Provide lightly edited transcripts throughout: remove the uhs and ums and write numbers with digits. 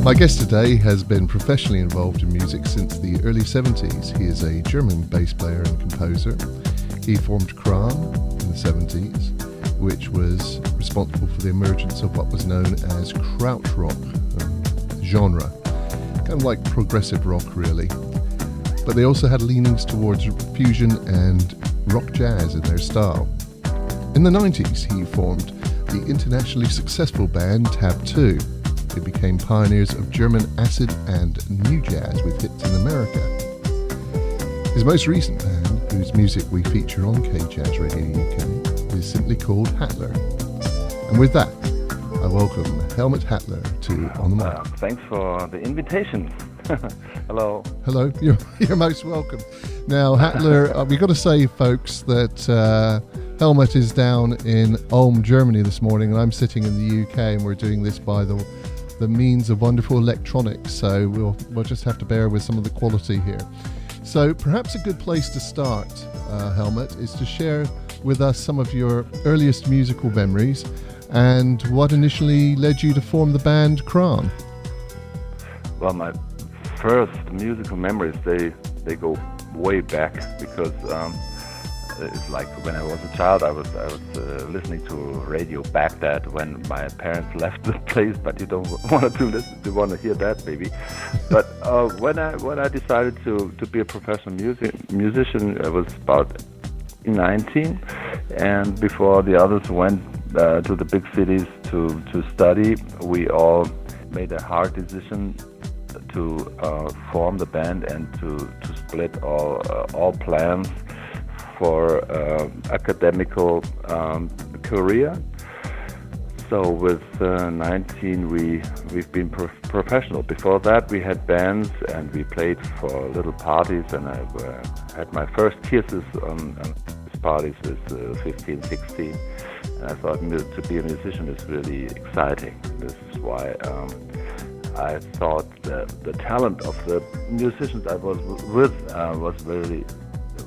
My guest today has been professionally involved in music since the early 70s. He is a German bass player and composer. He formed Kran in the 70s, which was responsible for the emergence of what was known as krautrock genre, kind of like progressive rock really. But they also had leanings towards fusion and rock jazz in their style. In the 90s, he formed the internationally successful band Tab 2, who became pioneers of German acid and new jazz with hits in America. His most recent band, whose music we feature on KJAZZ Radio UK, is simply called Hattler. And with that, I welcome Hellmut Hattler to On the Mic. Thanks for the invitation. Hello. Hello, you're most welcome. Now, Hattler, we've got to say, folks, that Hellmut is down in Ulm, Germany this morning, and I'm sitting in the UK, and we're doing this by the means of wonderful electronics, so we'll just have to bear with some of the quality here. So perhaps a good place to start, Hellmut, is to share with us some of your earliest musical memories and what initially led you to form the band Kran. Well, my first musical memories, they go way back, because it's like when I was a child, I was listening to radio Baghdad when my parents left the place. But you don't want to listen, you want to hear that maybe. But when I decided to be a professional musician, I was about 19, and before the others went to the big cities to study, we all made a hard decision to form the band and to split all plans for academical career. So with 19 we've been professional. Before that we had bands and we played for little parties, and I had my first kisses on parties with 15, 16. And I thought to be a musician is really exciting. This is why I thought the talent of the musicians I was with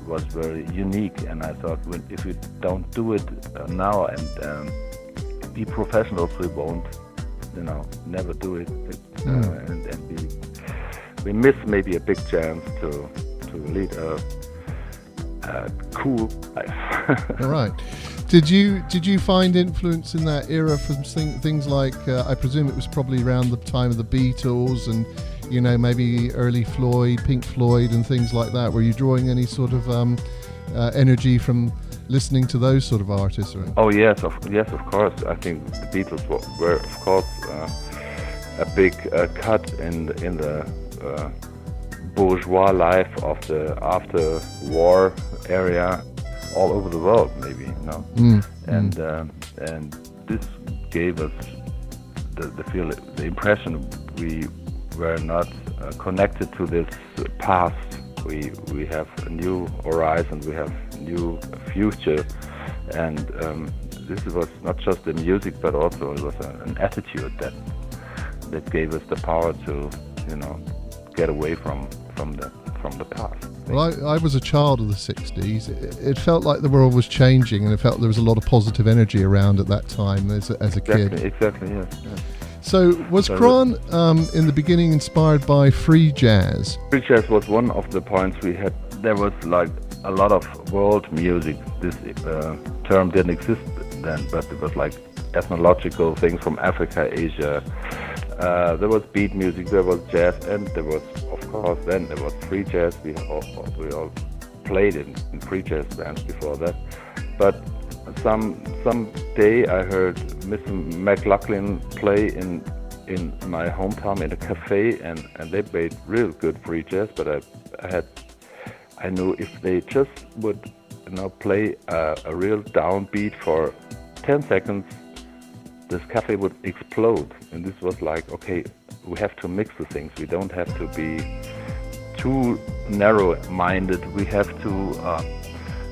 was very unique, and I thought if we don't do it now and be professionals, we won't, never do it. And we miss maybe a big chance to lead a cool life. All right. Did you find influence in that era from things like I presume it was probably around the time of the Beatles and maybe early Pink Floyd and things like that? Were you drawing any sort of energy from listening to those sort of artists? Oh yes, of course. I think the Beatles were of course a big cut in the bourgeois life of the after-war area all over the world, maybe, and this gave us the impression we were not connected to this past. We have a new horizon, we have a new future, and this was not just the music, but also it was an attitude that gave us the power to get away from the past. Well, I was a child of the 60s. It felt like the world was changing, and it felt there was a lot of positive energy around at that time as a kid. Exactly, yes. So was Kran in the beginning inspired by free jazz? Free jazz was one of the points we had. There was like a lot of world music. This term didn't exist then, but it was like ethnological things from Africa, Asia. There was beat music, there was jazz, and there was, of course, then there was free jazz. We all played in free jazz bands before that. But some day I heard Mr. McLaughlin play in my hometown in a cafe, and they played real good free jazz. But I knew if they just would play a real downbeat for 10 seconds, this cafe would explode. And this was like, okay, we have to mix the things. We don't have to be too narrow-minded. We have to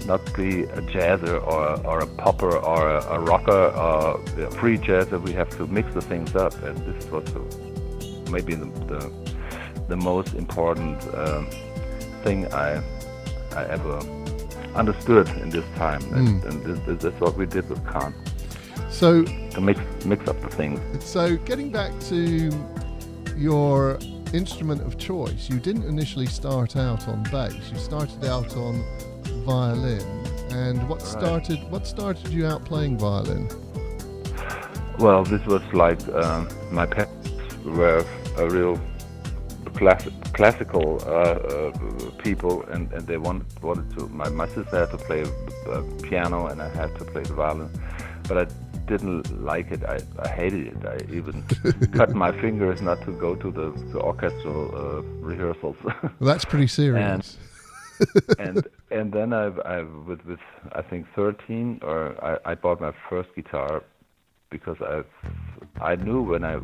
not be a jazzer or a popper or a rocker or a free jazzer. We have to mix the things up. And this was maybe the most important thing I ever understood in this time. And that's what we did with Khan. So to mix up the things. So getting back to your instrument of choice, you didn't initially start out on bass. You started out on violin. And what started you out playing violin? Well, this was like my parents were a real classical people, and they wanted to. My sister had to play piano, and I had to play the violin, but I didn't like it. I hated it. I even cut my fingers not to go to the orchestral rehearsals. Well, that's pretty serious. and then I with I think 13, or I bought my first guitar because I knew when I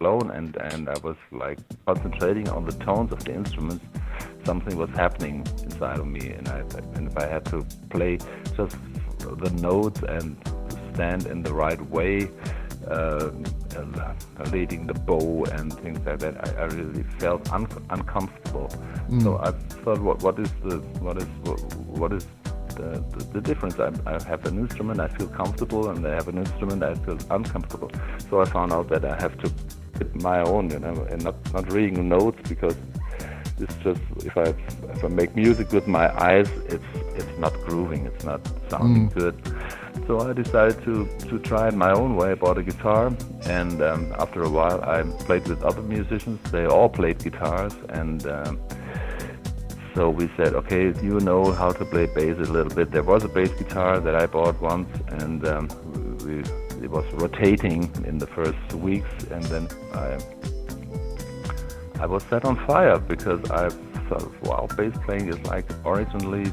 alone and I was like concentrating on the tones of the instruments, something was happening inside of me, and if I had to play just the notes and stand in the right way, leading the bow and things like that, I really felt uncomfortable. So I thought, what is the difference? I have an instrument, I feel comfortable, and I have an instrument, I feel uncomfortable. So I found out that I have to put my own, and not reading notes, because it's just if I make music with my eyes, it's not grooving, it's not sounding good. So I decided to try it my own way. I bought a guitar, and after a while I played with other musicians. They all played guitars, and so we said, okay, you know how to play bass a little bit. There was a bass guitar that I bought once, and it was rotating in the first weeks, and then I was set on fire, because I thought, wow, bass playing is like originally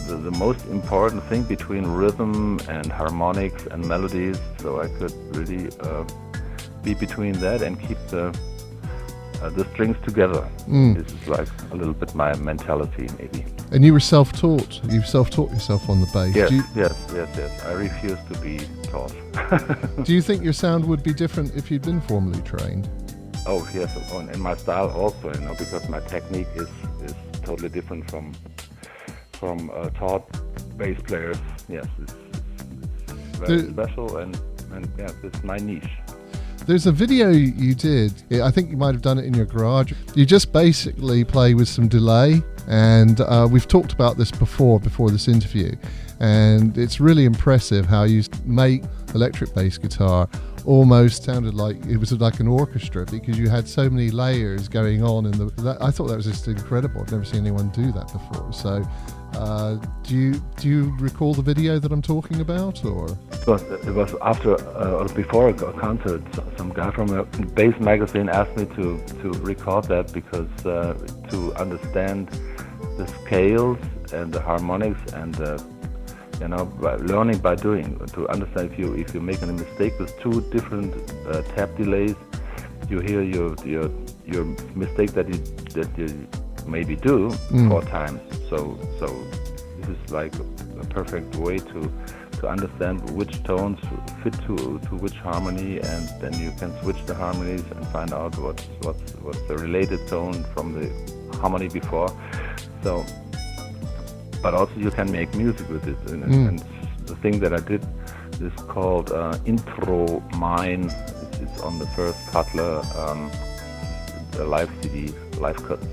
the most important thing between rhythm and harmonics and melodies. So I could really be between that and keep the strings together. This is like a little bit my mentality, maybe. And you were self-taught. You self-taught yourself on the bass. Yes. I refuse to be taught. Do you think your sound would be different if you'd been formally trained? Oh yes, and my style also, because my technique is totally different from taught bass players. Yes, it's very special, and yeah, it's my niche. There's a video you did, I think you might have done it in your garage. You just basically play with some delay, and we've talked about this before this interview, and it's really impressive how you make electric bass guitar almost sounded like it was like an orchestra, because you had so many layers going on. I thought that was just incredible. I've never seen anyone do that before. So do you recall the video that I'm talking about, or? It was after or before a concert. Some guy from a bass magazine asked me to record that, because to understand the scales and the harmonics and by learning by doing, to understand if you make a mistake with two different tap delays, you hear your mistake that you maybe do 4 times. So this is like a perfect way to understand which tones fit to which harmony, and then you can switch the harmonies and find out what's the related tone from the harmony before. So, but also you can make music with it, and the thing that I did is called Intro Mine. It's on the first Hattler live CD, live cuts.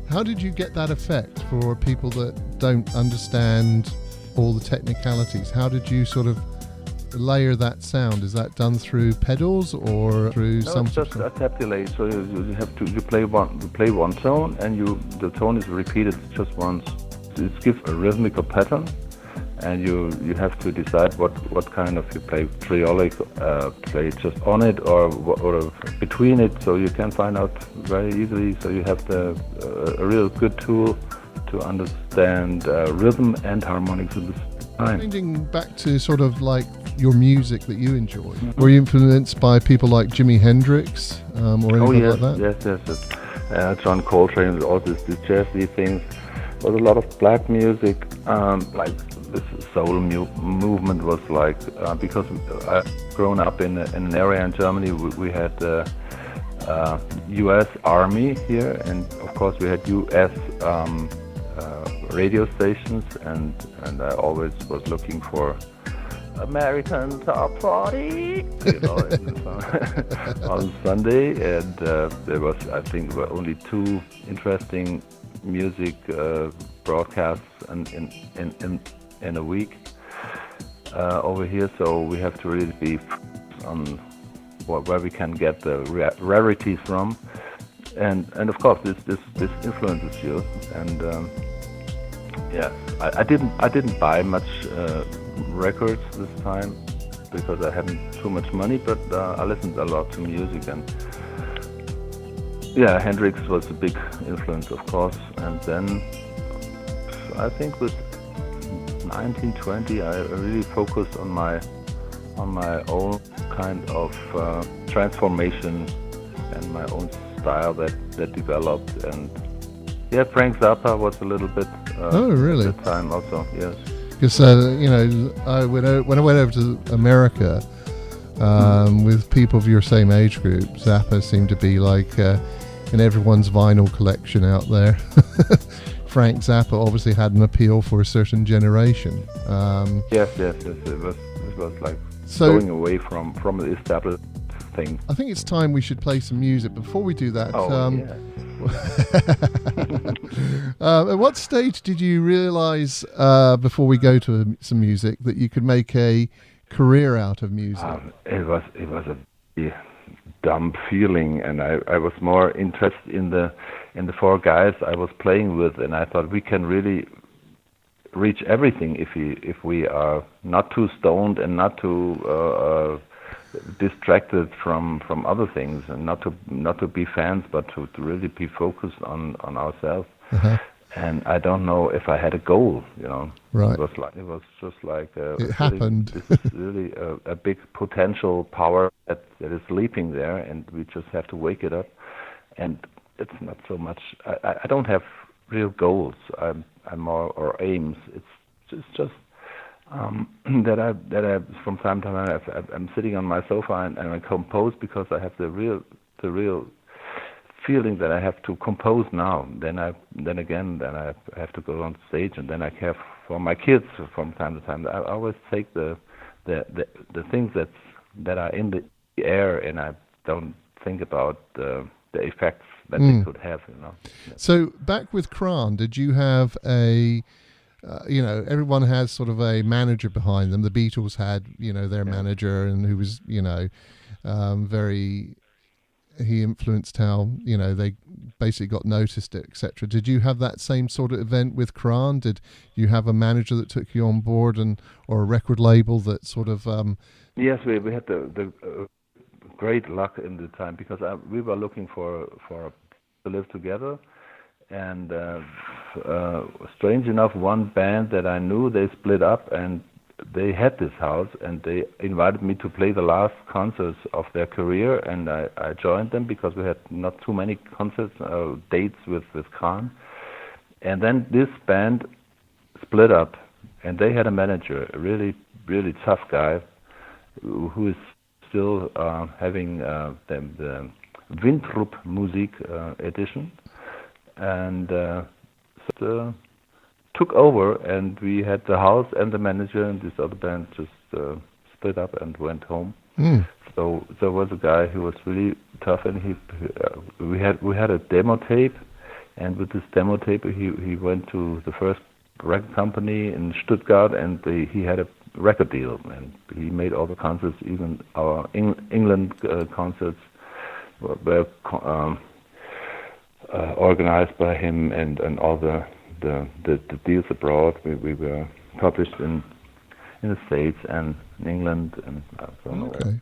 How did you get that effect for people that don't understand all the technicalities? How did you sort of layer that sound? Is that done through pedals or through No, it's just a tap delay. So you have to play one tone, and the tone is repeated just once. It gives a rhythmical pattern, and you have to decide what kind of you play. Triolic, play just on it or between it, so you can find out very easily. So you have a real good tool to understand rhythm and harmonics at the same time. Changing back to sort of like your music that you enjoy, were you influenced by people like Jimi Hendrix or anything like that? Yes. John Coltrane, all these jazzy things. There was a lot of black music, like this soul movement was like, because I've grown up in an area in Germany. We had U.S. Army here, and of course we had U.S. Radio stations, and I always was looking for American Top 40, on Sunday, and there was, I think, were only 2 interesting music broadcasts in a week over here. So we have to really be on where we can get the rarities from, and of course this influences you. And I didn't buy much records this time because I hadn't too much money, but I listened a lot to music, and Hendrix was a big influence, of course. And then I think with 1920 I really focused on my own kind of transformation and my own style that developed. And Frank Zappa was a little bit oh, really? At the time also, yes. Because when I went over to America with people of your same age group, Zappa seemed to be like in everyone's vinyl collection out there. Frank Zappa obviously had an appeal for a certain generation. Yes. It was like going away from the established thing. I think it's time we should play some music. Before we do that, at what stage did you realise, before we go to some music, that you could make a career out of music? It was a very dumb feeling, and I was more interested in the 4 guys I was playing with, and I thought we can really reach everything if we are not too stoned and not too distracted from other things, and not to be fans, but to really be focused on ourselves. Uh-huh. And I don't know if I had a goal, Right. It was just like it happened. This is really a big potential power that is sleeping there, and we just have to wake it up. And it's not so much. I don't have real goals. I'm more, or aims. It's just that I from time to time I'm sitting on my sofa and I compose because I have the real feeling that I have to compose now. Then I have to go on stage, and then I care for my kids from time to time. I always take the things that are in the air, and I don't think about the effects that they could have. So back with Kran, did you have a everyone has sort of a manager behind them. The Beatles had, their manager, and who was, he influenced how, they basically got noticed, etc. Did you have that same sort of event with Kran? Did you have a manager that took you on board, or a record label that sort of... Yes, we had the great luck in the time, because we were looking for to live together. And strange enough, one band that I knew, they split up, and they had this house, and they invited me to play the last concerts of their career, and I joined them because we had not too many concerts dates with Khan. And then this band split up, and they had a manager, a really, really tough guy, who is still having the Windrup Musik edition. And so took over, and we had the house and the manager, and this other band just split up and went home. So there was a guy who was really tough, and we had a demo tape, and with this demo tape he went to the first record company in Stuttgart, and he had a record deal, and he made all the concerts, even our England concerts were organized by him, and all the deals abroad. We were published in the States and in England, and okay.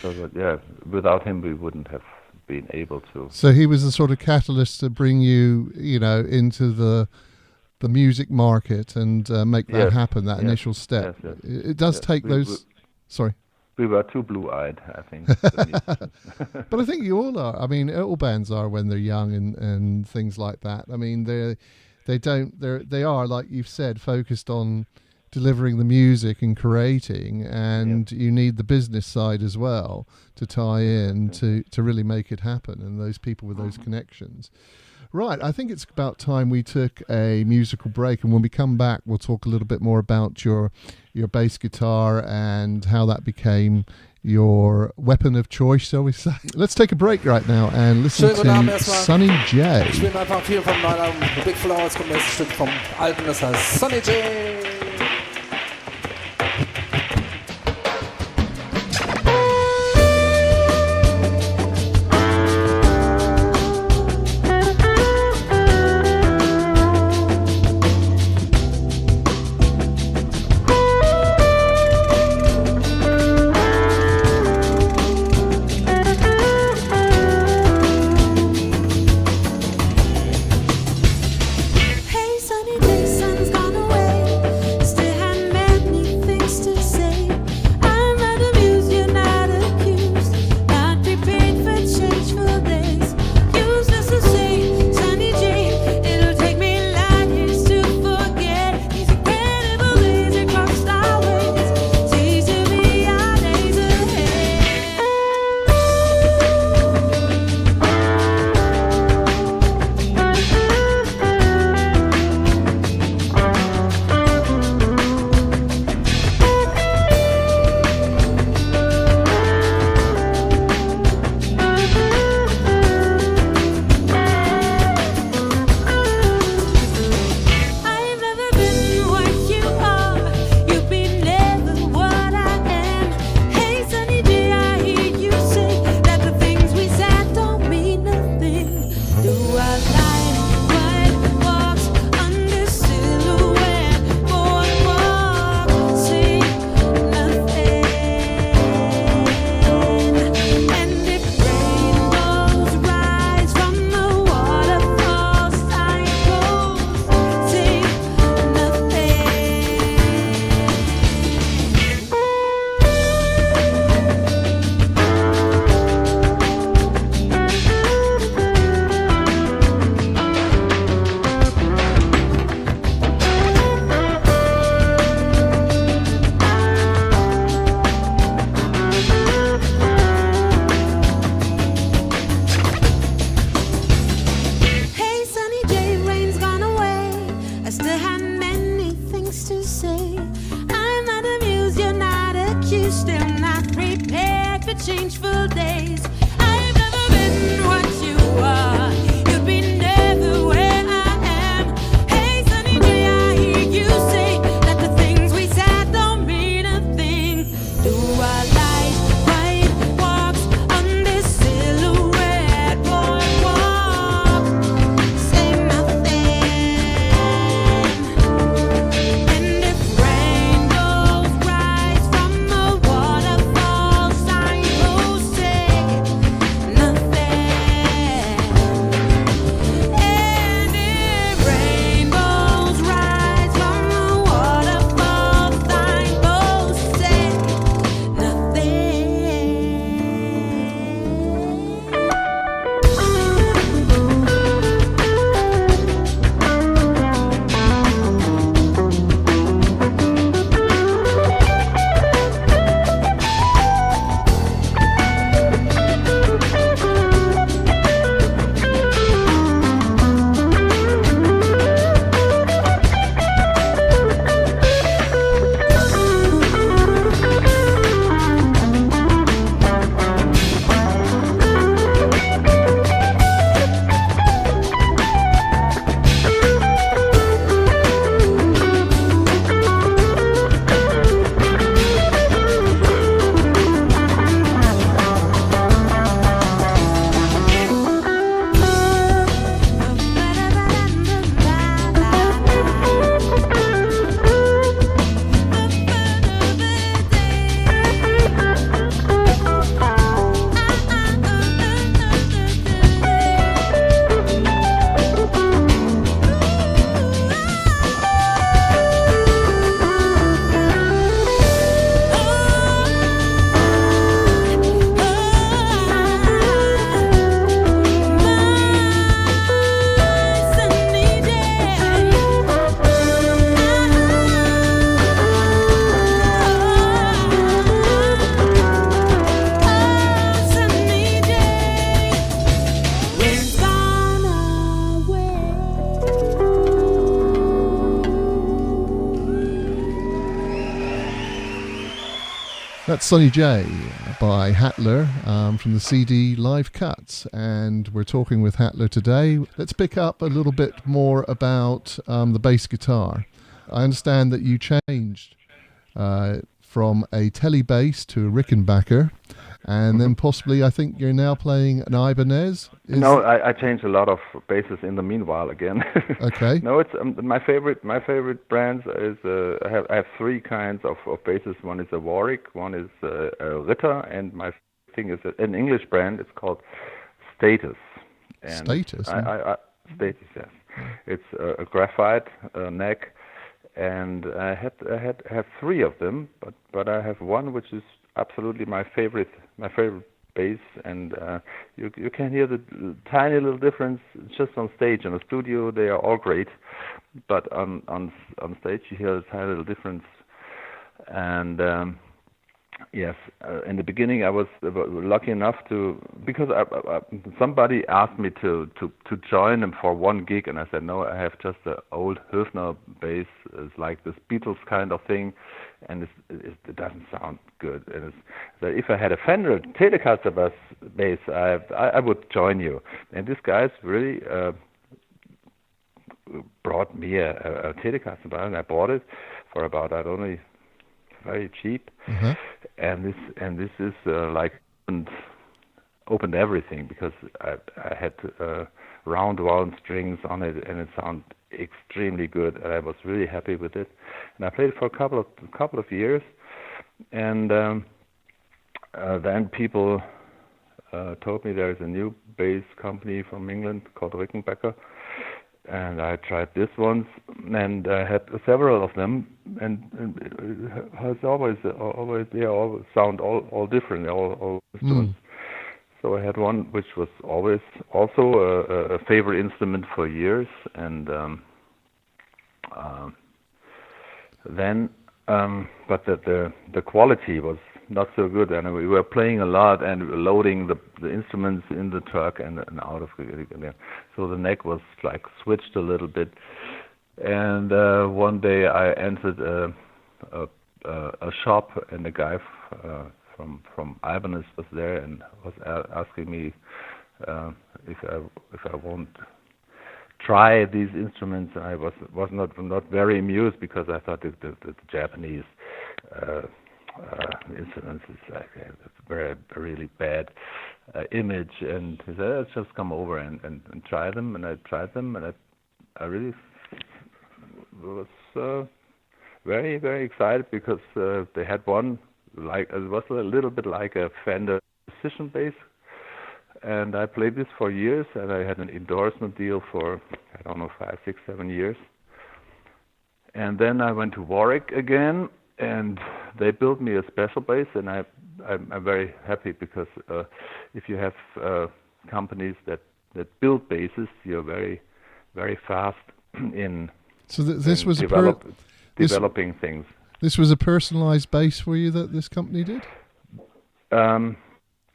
So that, without him we wouldn't have been able to. So he was the sort of catalyst to bring you, into the music market and make that happen. That initial step. Yes. It does take those. Sorry. We were too blue-eyed, I think. But I think you all are. I mean, all bands are when they're young and things like that. I mean, they are, like you've said, focused on delivering the music and creating, and you need the business side as well to tie in to really make it happen, and those people with those connections. Right, I think it's about time we took a musical break, and when we come back we'll talk a little bit more about your bass guitar and how that became your weapon of choice, shall we say. Let's take a break right now and listen to Sunny Jay. Ich spiele einfach viel vom neuen Album The Big Flower, jetzt kommt das nächste Stück vom alten, das heißt Sunny Jay. That's Sunny Jay by Hattler from the CD Live Cuts, and we're talking with Hattler today. Let's pick up a little bit more about the bass guitar. I understand that you changed from a Tele bass to a Rickenbacker, and then possibly I think you're now playing an Ibanez. No, I changed a lot of basses in the meanwhile again. Okay. No, it's my favorite brands is I have three kinds of basses. One is a Warwick, one is a Ritter, and my thing is an English brand. It's called Status. And Status. Status, yes. It's a graphite neck, and I have three of them, but I have one which is absolutely my favorite bass, and you can hear the tiny little difference just on stage. In the studio, they are all great, but on stage you hear a tiny little difference. And yes, in the beginning I was lucky enough because somebody asked me to join them for one gig, and I said no, I have just an old Höfner bass. It's like this Beatles kind of thing, and it doesn't sound good. And so if I had a Fender Telecaster bass, I would join you. And this guy's really brought me a Telecaster bass, and I bought it for about very cheap. Uh-huh. And this is like opened everything, because I had round strings on it, and it sounded extremely good, and I was really happy with it. And I played it for a couple of years, and then people told me there is a new bass company from England called Rickenbacker, and I tried this once, and I had several of them, and it has always they all sound all different, all instruments. So I had one which was always also a favorite instrument for years, and then but the quality was not so good, and we were playing a lot and loading the instruments in the truck and out of it. So the neck was like switched a little bit, and one day I entered a shop, and the guy from Ibanez was there and was asking me if I won't try these instruments. I was not very amused, because I thought the Japanese instruments is like a really bad image, and he said, let's just come over and try them. And I tried them, and I really was very, very excited, because they had one like it was a little bit like a Fender Precision bass, and I played this for years, and I had an endorsement deal for 5, 6, 7 years. And then I went to Warwick again, and they built me a special bass, and I'm very happy, because if you have companies that build basses, you're very, very fast in developing things. This was a personalized bass for you that this company did?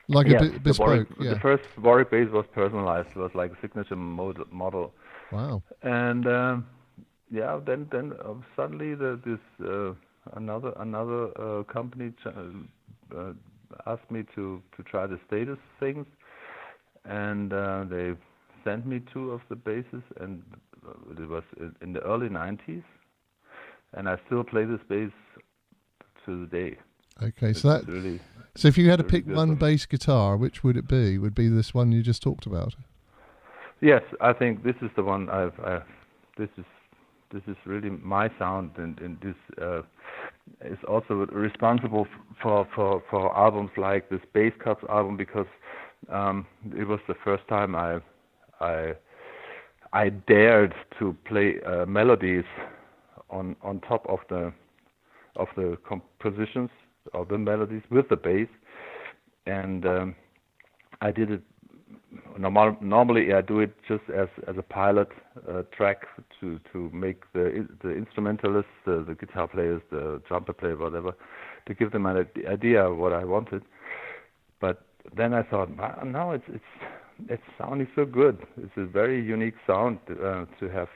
Like yes, a bespoke? The first Warwick bass was personalized. It was like a signature model. Wow. And then suddenly this another company asked me to try the Status things, and they sent me two of the basses, and it was in the early 90s. And I still play this bass to the day. Okay, so if you had to pick one bass guitar, which would it be? Would be this one you just talked about? Yes, I think this is the one this is really my sound, and this is also responsible for albums like this Bass Cuts album, because it was the first time I dared to play melodies on top of the compositions of the melodies with the bass, and I did it. Normally, I do it just as a pilot track to make the instrumentalists, the guitar players, the trumpet player, whatever, to give them an idea of what I wanted. But then I thought, no, it's sounding so good. It's a very unique sound to have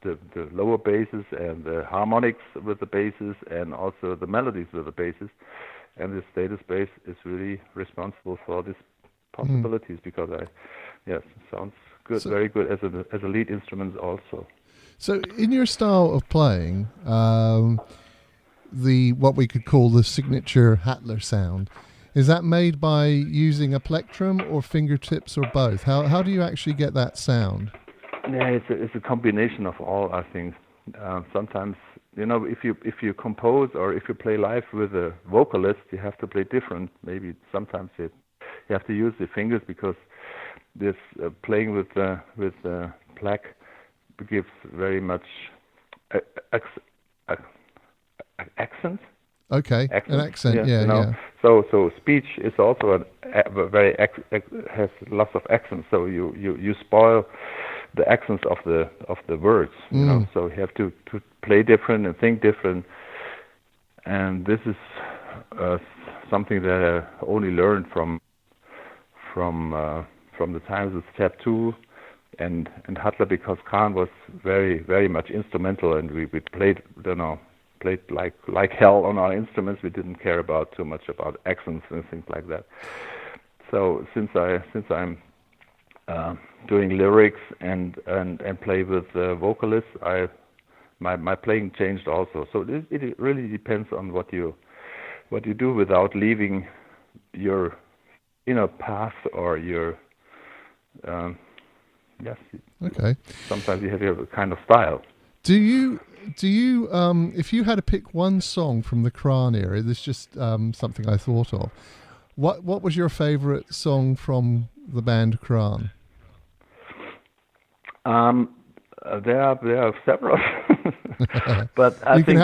the lower basses and the harmonics with the basses, and also the melodies with the basses. and the status bass is really responsible for these possibilities because sounds good, very good as a lead instrument also. So, in your style of playing, the what we could call the signature Hattler sound, is that made by using a plectrum or fingertips or both? How do you actually get that sound? Yeah, it's a combination of all, I think. Sometimes, if you compose or if you play live with a vocalist, you have to play different. Maybe sometimes you have to use the fingers because this playing with plaque gives very much accent. Okay, an accent, yeah. So speech is also has lots of accents. So you spoil the accents of the words. So you have to play different and think different. And this is something that I only learned from the times of Step 2 and Hattler, because Kahn was very, very much instrumental, and we played like hell on our instruments. We didn't care too much about accents and things like that. So since I'm doing lyrics and play with vocalists, my playing changed also. So it really depends on what you do without leaving your path or your Okay. Sometimes you have your kind of style. Do you if you had to pick one song from the Kran era, this is just something I thought of. What was your favorite song from the band Kran? There are several, but I think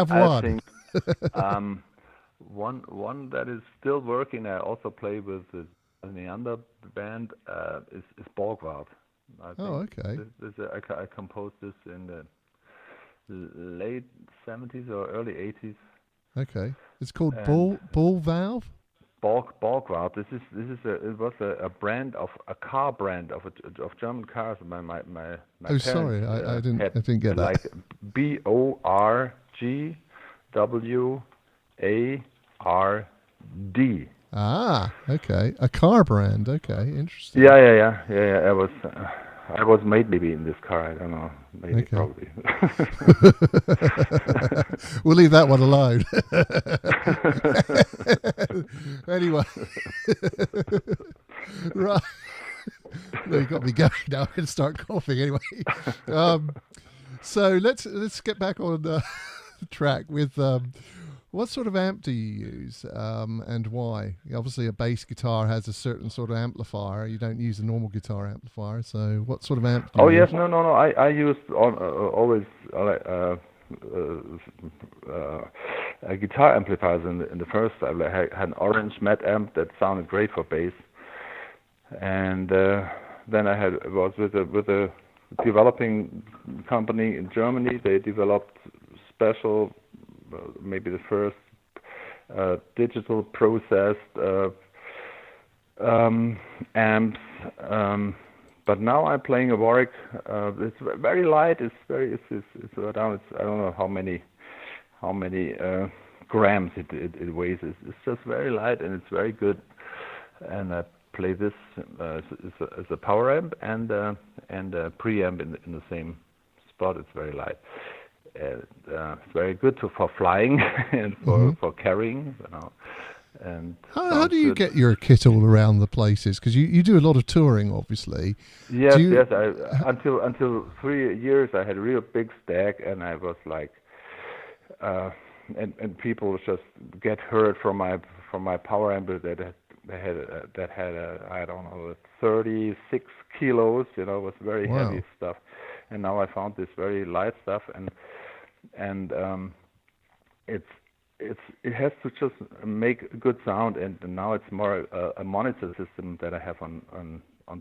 one that is still working. I also play with the other band is Borgward. Okay. I composed this in the late 70s or early 80s. Okay. It's called Ball Valve? Borgward. It was a brand of a car brand of German cars. My parents, sorry, I didn't get that. Like BORGWARD. Ah, okay. A car brand. Okay, interesting. Yeah. I was made maybe in this car. I don't know. Maybe, probably. We'll leave that one alone. Anyway. Right. No, you got me going now. I'm going to start coughing anyway. So let's get back on the track with what sort of amp do you use and why? Obviously, a bass guitar has a certain sort of amplifier. You don't use a normal guitar amplifier. So what sort of amp do you use? No. I used always guitar amplifiers in the first. I had an orange Met amp that sounded great for bass. And then I was with a developing company in Germany. They developed special, maybe the first digital processed amps. But now I'm playing a Warwick. It's very light. It's around. I don't know how many grams it weighs. It's just very light and it's very good. And I play this as a power amp and a preamp in the same spot. It's very light. It's very good for flying and for carrying. And how do you get your kit all around the places? Because you do a lot of touring, obviously. Yes. Until 3 years, I had a real big stack, and I was like, and people just get hurt from my power amp that had I don't know 36 kilos. It was very heavy stuff. And now I found this very light stuff, and it has to just make a good sound, and now it's more a monitor system that I have on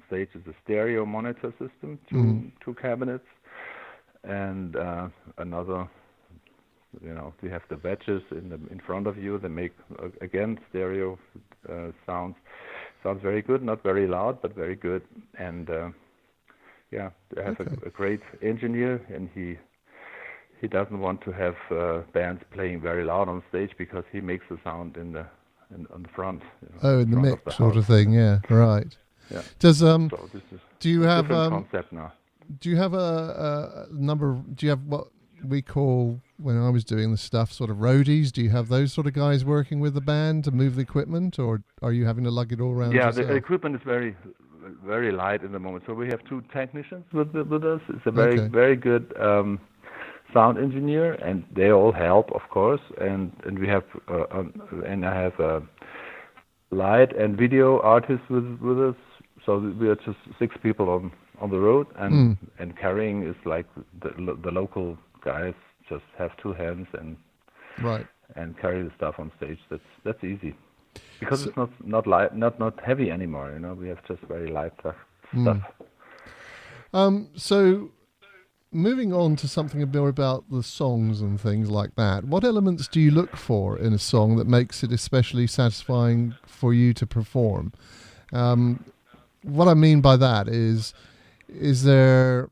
stage. It's a stereo monitor system, two cabinets, and another. You have the wedges in front of you. They make again stereo sounds. Sounds very good, not very loud, but very good. And I have a great engineer, and he doesn't want to have bands playing very loud on stage because he makes the sound in the on the front. In the front mix of the sort of house. thing. Yeah, right. Yeah. Does So this is do you a have different concept now? do you have a number? Do you have what we call, when I was doing the stuff, sort of roadies? Do you have those sort of guys working with the band to move the equipment, or are you having to lug it all around Yeah, yourself? the equipment is very light in the moment. So we have 2 technicians with us. It's a very good sound engineer, and they all help, of course. And we have and I have a light and video artist with us. So we are just 6 people on the road, and carrying is like the local guys just have 2 hands and carry the stuff on stage. That's easy, because it's not light, not heavy anymore. We have just very light stuff. So moving on to something a bit more about the songs and things like that, what elements do you look for in a song that makes it especially satisfying for you to perform? What I mean by that is there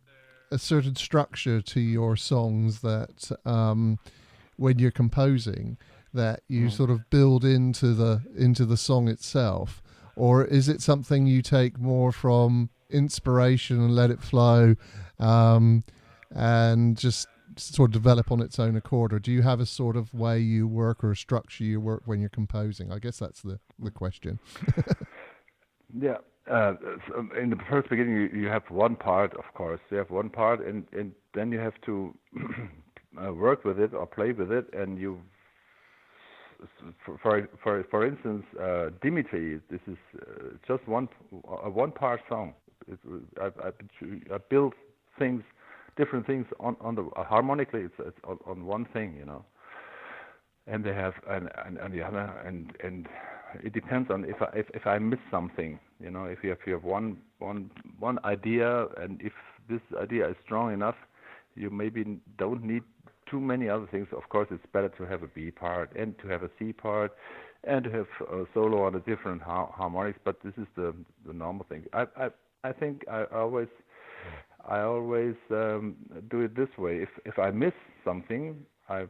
a certain structure to your songs that when you're composing that you sort of build into the song itself, or is it something you take more from inspiration and let it flow and just sort of develop on its own accord, or do you have a sort of way you work or a structure you work when you're composing? I guess that's the question. Yeah. So in the first beginning, you have one part, of course. You have one part, and then you have to work with it or play with it. And you, for instance, Dimitri. This is just one part song. I build things, different things on the harmonically. It's on one thing, And they have and the other and it depends on if I miss something, if you have one idea, and if this idea is strong enough, you maybe don't need too many other things. Of course, it's better to have a B part and to have a C part and to have a solo on a different harmonics. But this is the normal thing. I think I always do it this way. If I miss something, I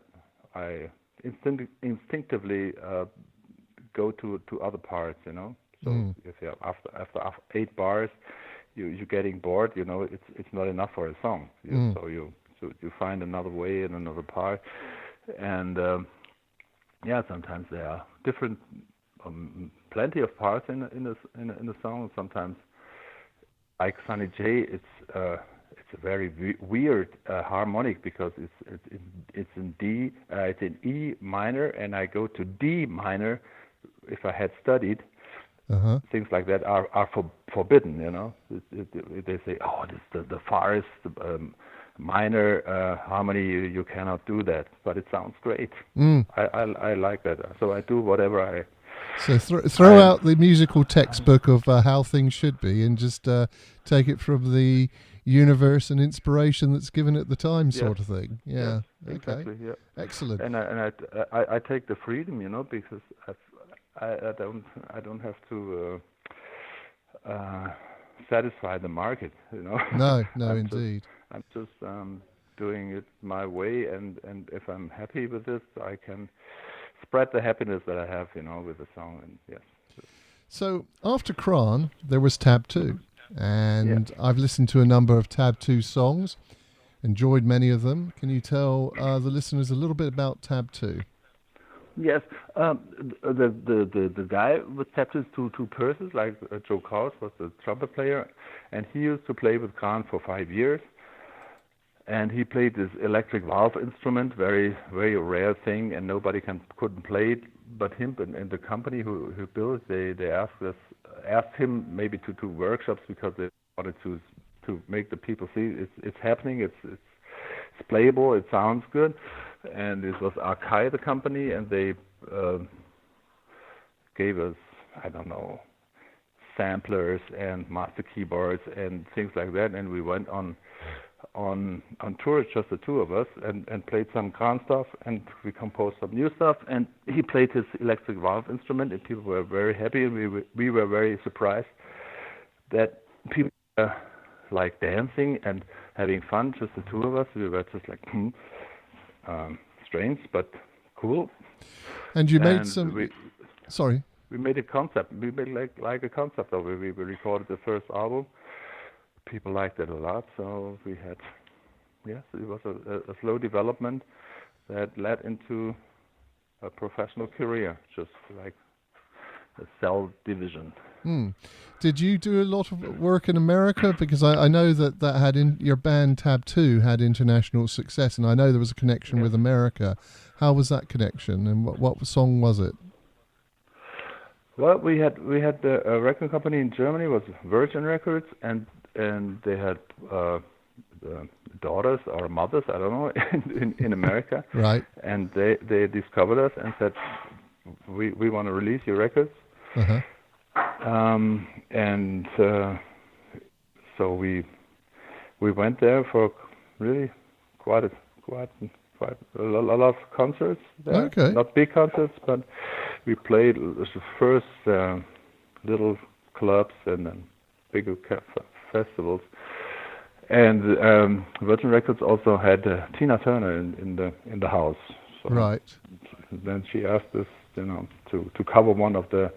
instinctively go to other parts, So if you have after 8 bars, you're getting bored, it's not enough for a song. So you find another way in another part, and sometimes there are different, plenty of parts in the song. Sometimes, like Sunny Jay, it's a very weird harmonic, because it's in D, it's in E minor, and I go to D minor. If I had studied, things like that are forbidden. They say, oh, this is the farthest minor harmony. You cannot do that, but it sounds great. I like that, so I do whatever I. So throw out the musical textbook of how things should be, and just take it from the universe and inspiration that's given at the time, sort of thing. Yeah. Okay. Exactly. Yeah. Excellent. And I take the freedom, because I don't have to satisfy the market, No, indeed. I'm just doing it my way, and if I'm happy with this, I can spread the happiness that I have, with the song. And yes. So after Kran, there was Tab 2, and I've listened to a number of Tab 2 songs, enjoyed many of them. Can you tell the listeners a little bit about Tab 2? Yes, the guy with Tab 2 is two persons, like Joe Kraus was the trumpet player, and he used to play with Khan for 5 years. And he played this electric valve instrument, very, very rare thing, and nobody couldn't play it but him. And the company who built it, they asked him maybe to do workshops, because they wanted to make the people see it's happening, it's playable, it sounds good. And this was Arkai, the company, and they gave us, I don't know, samplers and master keyboards and things like that, and we went on tour, just the 2 of us, and played some Khan stuff, and we composed some new stuff, and he played his electric valve instrument, and people were very happy, and we were very surprised that people like dancing and having fun, just the 2 of us. We were just like, strange, but cool. And you made some... Sorry. We made a concept. We made like a concept of it. We recorded the first album. People liked it a lot, so we had, yes, it was a slow development that led into a professional career, just like a cell division. Did you do a lot of work in America? Because I know that had your band Tab 2 had international success, and I know there was a connection with America. How was that connection, and what song was it? Well, we had a record company in Germany, was Virgin Records, and they had daughters or mothers, I don't know, in America. Right. And they discovered us and said, we want to release your records. Uh-huh. So we went there for really quite a lot of concerts there. Okay. Not big concerts, but we played the first little clubs and then bigger festivals. And Virgin Records also had Tina Turner in the house. So right. Then she asked us, to cover one of the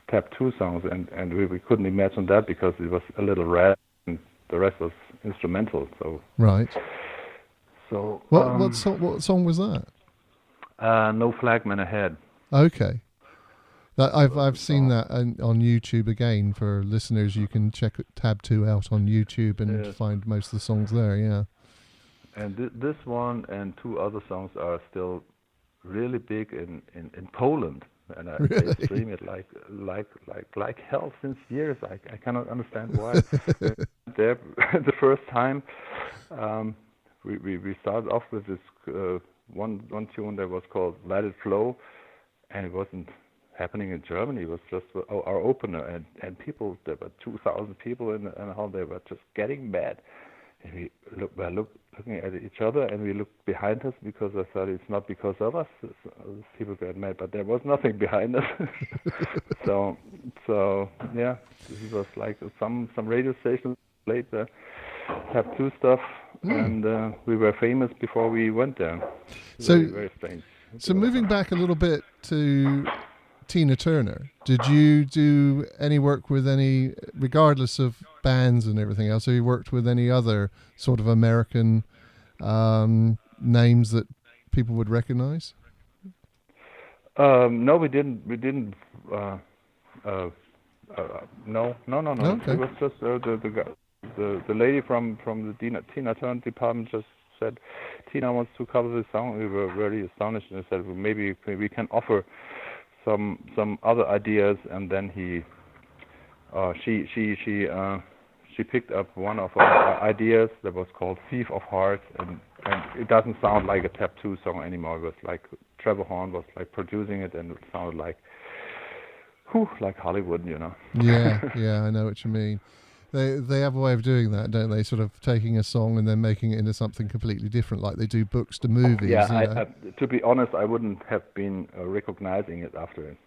Tab 2 songs, and we couldn't imagine that because it was a little rap and the rest was instrumental. So right. So what song was that? No Flagman Ahead. Okay. I've seen that on YouTube again. For listeners, you can check Tab 2 out on YouTube and find most of the songs there. Yeah. And this one and two other songs are still really big in Poland. And they stream it like hell since years. I cannot understand why. There, the first time, we started off with this one tune that was called "Let It Flow," and it wasn't happening in Germany. It was just our opener, and people. There were 2,000 people in the hall. They were just getting mad. And we looking at each other, and we looked behind us because I thought it's not because of us. People got mad, but there was nothing behind us. so yeah, this was like some radio stations played the Tab 2 stuff, and we were famous before we went there. So very strange. So moving back a little bit to Tina Turner, did you do any work with any, regardless of bands and everything else, have you worked with any other sort of American names that people would recognize? No, we didn't. No. Okay. It was just the lady from the Tina Turner department just said, Tina wants to cover this song. We were very astonished and said, well, maybe we can offer some other ideas, and then she picked up one of our ideas that was called Thief of Hearts, and it doesn't sound like a Tab 2 song anymore. It was like Trevor Horn was like producing it, and it sounded like Hollywood, Yeah, I know what you mean. They have a way of doing that, don't they? Sort of taking a song and then making it into something completely different, like they do books to movies. Yeah, to be honest, I wouldn't have been recognizing it after it.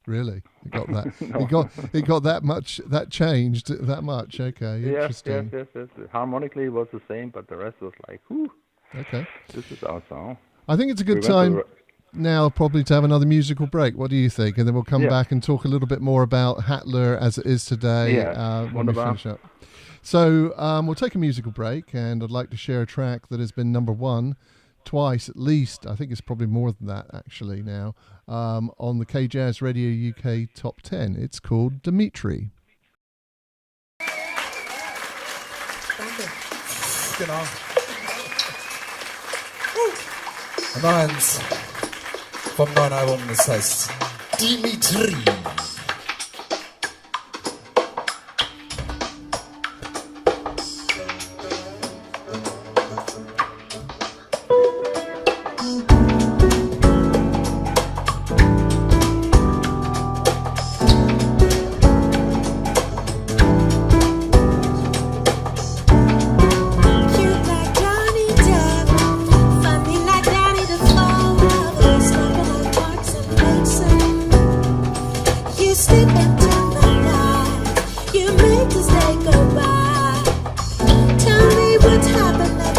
Really? It got that? No. It got that much? That changed that much? Okay, interesting. Yes. Harmonically, it was the same, but the rest was like, whew. Okay. This is our song. I think it's a good time now probably to have another musical break. What do you think? And then we'll come back and talk a little bit more about Hattler as it is today when we finish up. So we'll take a musical break, and I'd like to share a track that has been number one twice at least. I think it's probably more than that actually now, on the KJAZZ Radio UK Top 10. It's called Dimitri. Genau. Und noch eins vom neuen Album, das heißt Dimitri. Tell me what's happened.